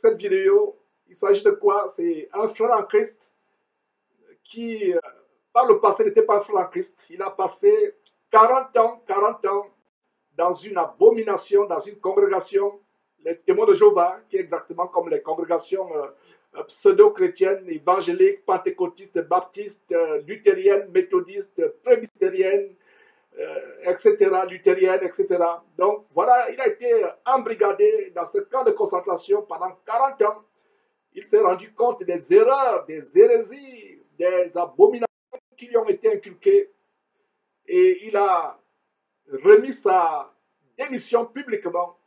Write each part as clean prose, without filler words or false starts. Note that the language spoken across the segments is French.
Cette vidéo, il s'agit de quoi? C'est un frère en Christ qui, par le passé, n'était pas un frère en Christ. Il a passé 40 ans dans une abomination, dans une congrégation, les témoins de Jéhovah, qui est exactement comme les congrégations pseudo-chrétiennes, évangéliques, pentecôtistes, baptistes, luthériennes, méthodistes, presbytériennes, etc., luthériennes, etc. Donc voilà, il a été embrigadé dans ce camp de concentration pendant 40 ans. Il s'est rendu compte des erreurs, des hérésies, des abominations qui lui ont été inculquées et il a remis sa démission publiquement.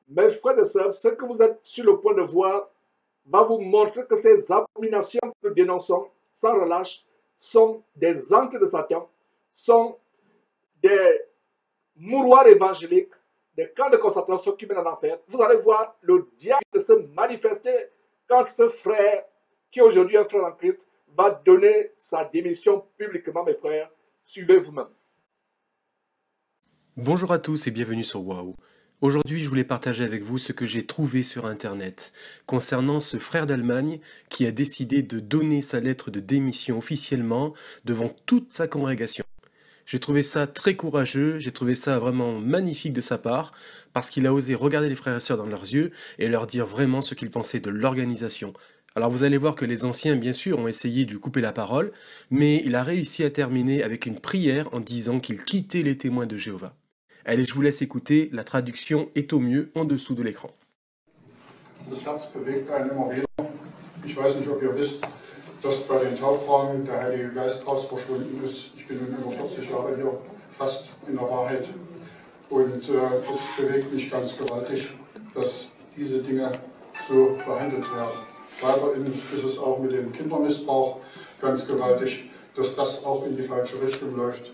Mes frères et sœurs, ce que vous êtes sur le point de voir va vous montrer que ces abominations que nous dénonçons sans relâche sont des encres de Satan, sont des mouroirs évangéliques, des camps de concentration qui mènent en enfer. Vous allez voir le diable se manifester quand ce frère, qui est aujourd'hui un frère en Christ, va donner sa démission publiquement, mes frères. Suivez vous-même. Bonjour à tous et bienvenue sur WOW. Aujourd'hui, je voulais partager avec vous ce que j'ai trouvé sur Internet concernant ce frère d'Allemagne qui a décidé de donner sa lettre de démission officiellement devant toute sa congrégation. J'ai trouvé ça très courageux, j'ai trouvé ça vraiment magnifique de sa part, parce qu'il a osé regarder les frères et sœurs dans leurs yeux et leur dire vraiment ce qu'il pensait de l'organisation. Alors vous allez voir que les anciens, bien sûr, ont essayé de lui couper la parole, mais il a réussi à terminer avec une prière en disant qu'il quittait les témoins de Jéhovah. Allez, je vous laisse écouter, la traduction est au mieux en dessous de l'écran. Das Herz bewegt einen immer wieder. Ich weiß nicht, ob ihr wisst, dass bei den Taufpaaren der Heilige Geist raus verschwunden ist. Ich bin nun über 40 Jahre hier, fast in der Wahrheit. Und es bewegt mich ganz gewaltig, dass diese Dinge so behandelt werden. Weiterhin ist es auch mit dem Kindermissbrauch ganz gewaltig, dass das auch in die falsche Richtung läuft.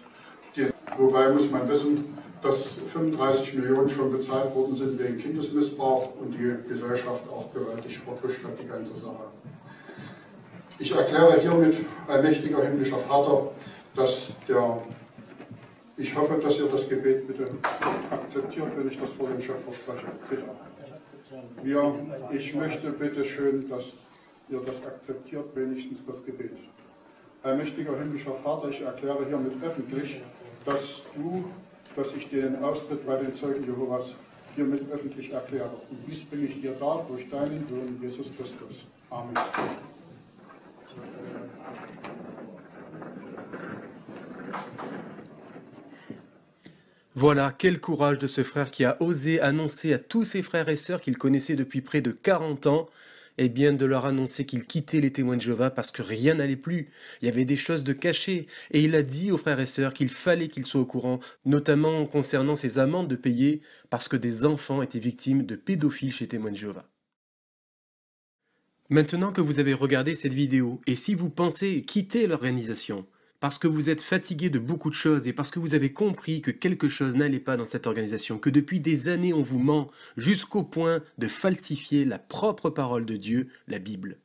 Wobei muss man wissen, dass 35 Millionen schon bezahlt worden sind wegen Kindesmissbrauch und die Gesellschaft auch gewaltig vertuscht hat, die ganze Sache. Ich erkläre hiermit, allmächtiger himmlischer Vater, dass ich hoffe, dass ihr das Gebet bitte akzeptiert, wenn ich das vor dem Chef verspreche. Bitte. Ich möchte bitte schön, dass ihr das akzeptiert, wenigstens das Gebet. Allmächtiger himmlischer Vater, ich erkläre hiermit öffentlich, dass ich den Austritt bei den Zeugen Jehovas hiermit öffentlich erkläre. Und dies bringe ich dir dar durch deinen Sohn Jesus Christus. Amen. Voilà, quel courage de ce frère qui a osé annoncer à tous ses frères et sœurs qu'il connaissait depuis près de 40 ans, et bien de leur annoncer qu'il quittait les témoins de Jéhovah parce que rien n'allait plus. Il y avait des choses de cachées. Et il a dit aux frères et sœurs qu'il fallait qu'ils soient au courant, notamment concernant ces amendes de payer parce que des enfants étaient victimes de pédophiles chez témoins de Jéhovah. Maintenant que vous avez regardé cette vidéo, et si vous pensez quitter l'organisation, parce que vous êtes fatigué de beaucoup de choses et parce que vous avez compris que quelque chose n'allait pas dans cette organisation, que depuis des années on vous ment jusqu'au point de falsifier la propre parole de Dieu, la Bible.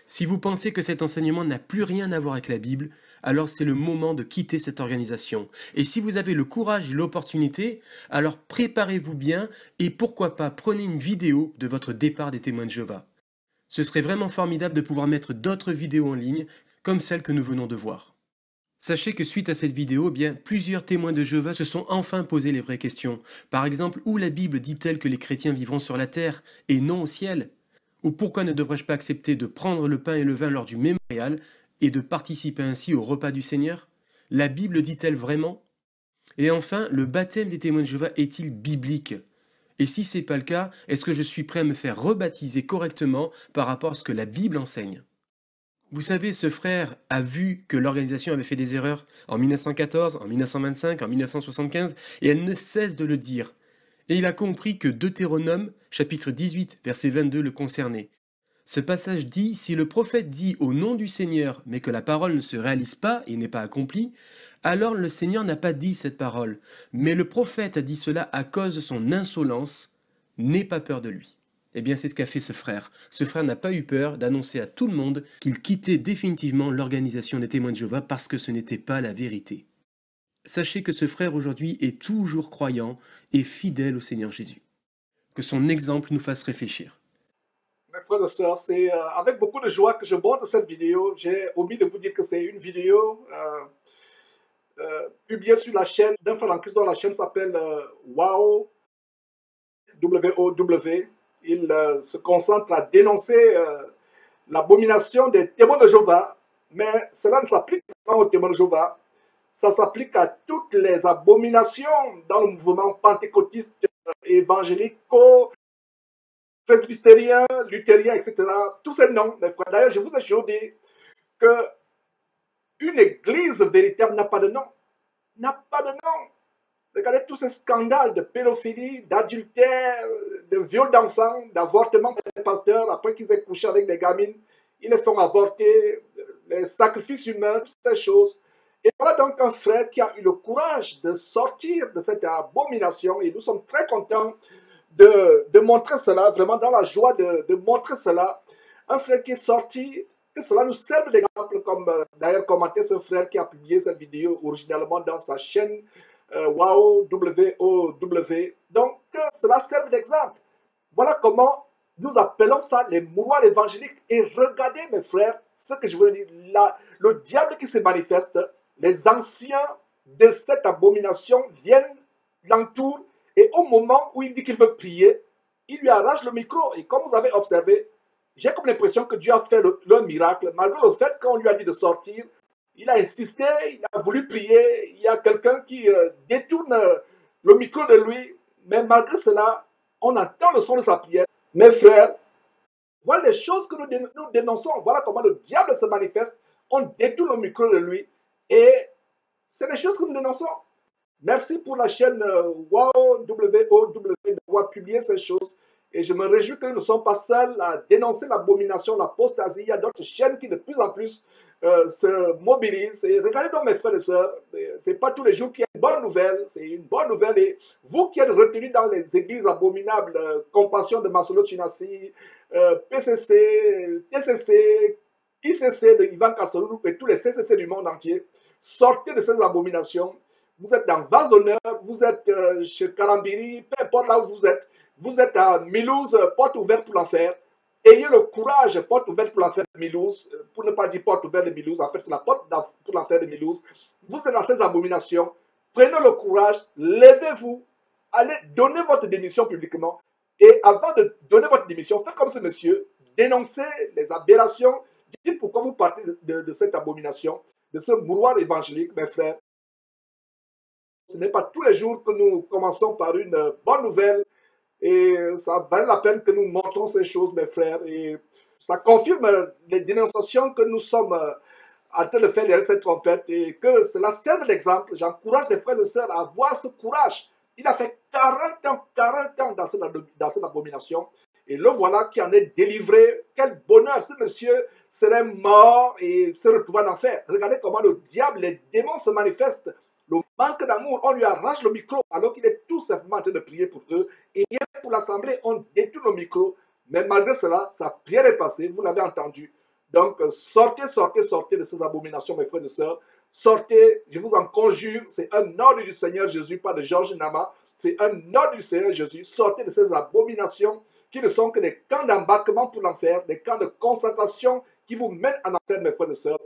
Si vous pensez que cet enseignement n'a plus rien à voir avec la Bible, alors c'est le moment de quitter cette organisation. Et si vous avez le courage et l'opportunité, alors préparez-vous bien et pourquoi pas prenez une vidéo de votre départ des témoins de Jéhovah. Ce serait vraiment formidable de pouvoir mettre d'autres vidéos en ligne comme celle que nous venons de voir. Sachez que suite à cette vidéo, plusieurs témoins de Jéhovah se sont enfin posé les vraies questions. Par exemple, où la Bible dit-elle que les chrétiens vivront sur la terre et non au ciel? Ou pourquoi ne devrais-je pas accepter de prendre le pain et le vin lors du mémorial et de participer ainsi au repas du Seigneur? La Bible dit-elle vraiment? Et enfin, le baptême des témoins de Jéhovah est-il biblique? Et si ce n'est pas le cas, est-ce que je suis prêt à me faire rebaptiser correctement par rapport à ce que la Bible enseigne? Vous savez, ce frère a vu que l'organisation avait fait des erreurs en 1914, en 1925, en 1975, et elle ne cesse de le dire. Et il a compris que Deutéronome, chapitre 18, verset 22, le concernait. Ce passage dit, si le prophète dit au nom du Seigneur, mais que la parole ne se réalise pas et n'est pas accomplie, alors le Seigneur n'a pas dit cette parole, mais le prophète a dit cela à cause de son insolence, n'aie pas peur de lui. Eh bien, c'est ce qu'a fait ce frère. Ce frère n'a pas eu peur d'annoncer à tout le monde qu'il quittait définitivement l'organisation des témoins de Jéhovah parce que ce n'était pas la vérité. Sachez que ce frère aujourd'hui est toujours croyant et fidèle au Seigneur Jésus. Que son exemple nous fasse réfléchir. mes frères et sœurs, c'est avec beaucoup de joie que je montre cette vidéo. J'ai omis de vous dire que c'est une vidéo publiée sur la chaîne d'un frère en Christ dont la chaîne s'appelle WOW, W-O-W. Il se concentre à dénoncer l'abomination des témoins de Jéhovah, mais cela ne s'applique pas aux témoins de Jéhovah. Ça s'applique à toutes les abominations dans le mouvement pentecôtiste, évangélico, presbytérien, luthérien, etc. Tous ces noms, mes frères. D'ailleurs, je vous ai toujours dit qu'une église véritable n'a pas de nom. N'a pas de nom. Regardez tous ces scandales de pédophilie, d'adultère, de viol d'enfants, d'avortement des pasteurs après qu'ils aient couché avec des gamines. Ils les font avorter, les sacrifices humains, toutes ces choses. Et voilà donc un frère qui a eu le courage de sortir de cette abomination et nous sommes très contents de montrer cela, vraiment dans la joie de montrer cela. Un frère qui est sorti, que cela nous serve d'exemple, comme d'ailleurs commenté ce frère qui a publié cette vidéo originalement dans sa chaîne WOW, W-O-W. Donc que cela serve d'exemple. Voilà comment nous appelons ça les mouroirs évangéliques. Et regardez mes frères, ce que je veux dire, là, le diable qui se manifeste, les anciens de cette abomination viennent, l'entourent, et au moment où il dit qu'il veut prier, il lui arrache le micro. Et comme vous avez observé, j'ai comme l'impression que Dieu a fait le miracle, malgré le fait qu'on lui a dit de sortir. Il a insisté, il a voulu prier, il y a quelqu'un qui détourne le micro de lui, mais malgré cela, on entend le son de sa prière. Mes frères, voilà les choses que nous dénonçons, voilà comment le diable se manifeste, on détourne le micro de lui, et c'est les choses que nous dénonçons. Merci pour la chaîne WOW, W-O-W, d'avoir publié ces choses. Et je me réjouis que nous ne sommes pas seuls à dénoncer l'abomination, l'apostasie. Il y a d'autres chaînes qui de plus en plus se mobilisent. Et regardez donc mes frères et sœurs, ce n'est pas tous les jours qu'il y a une bonne nouvelle. C'est une bonne nouvelle. Et vous qui êtes retenus dans les églises abominables, Compassion de Masolo Chinasi, PCC, TCC, ICC de Ivan Kassolou et tous les CCC du monde entier, sortez de ces abominations. Vous êtes dans Vase d'honneur, vous êtes chez Karambiri, peu importe là où vous êtes à Milouz, porte ouverte pour l'enfer. Ayez le courage, porte ouverte pour l'enfer de Milouz, pour ne pas dire porte ouverte de Milouz, en fait c'est la porte pour l'enfer de Milouz. Vous êtes dans ces abominations, prenez le courage, levez-vous, allez donner votre démission publiquement. Et avant de donner votre démission, faites comme ce monsieur, dénoncez les aberrations, dites pourquoi vous partez de cette abomination, de ce mouroir évangélique, mes frères. Ce n'est pas tous les jours que nous commençons par une bonne nouvelle et ça valait la peine que nous montrons ces choses, mes frères. Et ça confirme les dénonciations que nous sommes en train de faire derrière cette trompette et que cela serve d'exemple. J'encourage les frères et sœurs à avoir ce courage. Il a fait 40 ans dans cette abomination. Et le voilà qui en est délivré. Quel bonheur! Ce monsieur serait mort et se retrouve en enfer. Regardez comment le diable, les démons se manifestent. Le manque d'amour, on lui arrache le micro alors qu'il est tout simplement en train de prier pour eux. Et pour l'assemblée, on détourne le micro. Mais malgré cela, sa prière est passée, vous l'avez entendu. Donc sortez de ces abominations, mes frères et sœurs. Sortez, je vous en conjure, c'est un ordre du Seigneur Jésus, pas de Georges Nama. C'est un ordre du Seigneur Jésus. Sortez de ces abominations qui ne sont que des camps d'embarquement pour l'enfer, des camps de concentration qui vous mènent en enfer, mes frères et sœurs.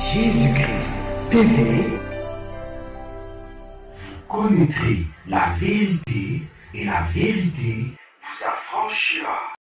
Jésus-Christ TV, vous connaîtrez la vérité et la vérité vous affranchira.